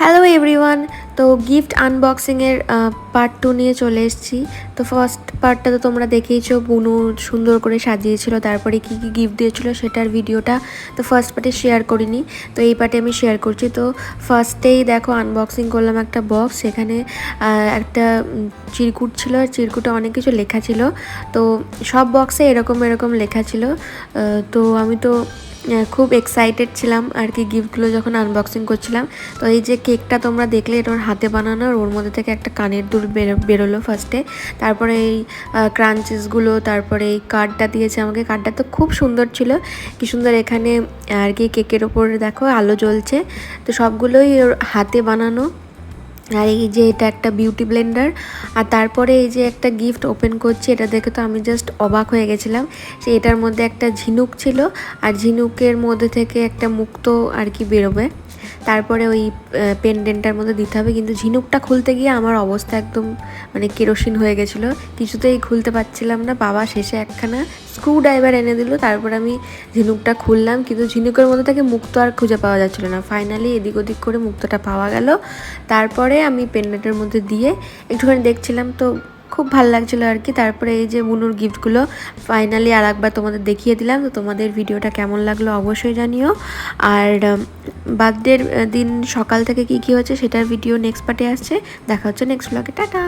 Hello everyone. তো gift আনবক্সিংয়ের part 2 নিয়ে চলে এসেছি। তো ফার্স্ট পার্টটা তো তোমরা দেখেইছো, বুনু সুন্দর করে সাজিয়েছিল, তারপরে কী কী গিফট দিয়েছিলো সেটার ভিডিওটা তো ফার্স্ট পার্টে শেয়ার করিনি, তো এই পার্টে আমি শেয়ার করছি। তো ফার্স্টেই দেখো আনবক্সিং করলাম একটা বক্স, সেখানে একটা চিরকুট ছিল, আর চিরকুটে অনেক কিছু লেখা ছিল। তো সব বক্সে এরকম এরকম লেখা ছিল। তো আমি তো খুব এক্সাইটেড ছিলাম আর কি গিফটগুলো যখন আনবক্সিং করছিলাম। তো এই যে কেকটা তোমরা দেখলে, এটা ওর হাতে বানানো, ওর মধ্যে থেকে একটা কানের দুল বেরোলো ফার্স্টে। তারপরে এই ক্রাঞ্চেসগুলো, তারপরে এই কার্ডটা দিয়েছে আমাকে। কার্ডটা তো খুব সুন্দর ছিল, কি সুন্দর এখানে আর কি কেকের ওপরে দেখো আলো জ্বলছে। তো সবগুলোই ওর হাতে বানানো। আর এই যে এটা একটা বিউটি ব্লেন্ডার। আর তারপরে এই যে একটা গিফট ওপেন করছি, এটা দেখে তো আমি জাস্ট অবাক হয়ে গেছিলাম। সে এটার মধ্যে একটা ঝিনুক ছিল, আর ঝিনুকের মধ্যে থেকে একটা মুক্তো আর কি বেরোবে, তারপরে ওই পেনডেন্টটার মধ্যে দিতে হবে। কিন্তু ঝিনুকটা খুলতে গিয়ে আমার অবস্থা একদম মানে কেরোসিন হয়ে গেছিলো, কিছুতেই খুলতে পারছিলাম না। বাবা শেষে একখানা স্ক্রু ড্রাইভার এনে দিল, তারপর আমি ঝিনুকটা খুললাম, কিন্তু ঝিনুকের মধ্যে থেকে মুক্তো আর খুঁজে পাওয়া যাচ্ছিলো না। ফাইনালি এদিক ওদিক করে মুক্তোটা পাওয়া গেল। তারপরে আমি পেনডেন্টের মধ্যে দিয়ে একটুখানি দেখছিলাম, তো খুব ভালো লাগছিলো আর কি। তারপরে এই যে বুনুর গিফটগুলো ফাইনালি আর একবার তোমাদের দেখিয়ে দিলাম। তো তোমাদের ভিডিওটা কেমন লাগলো অবশ্যই জানিও। আর বার্থডের দিন সকাল থেকে কী কী হচ্ছে সেটার ভিডিও নেক্সট পার্টে আসছে। দেখা হচ্ছে নেক্সট ব্লগে। টাটা।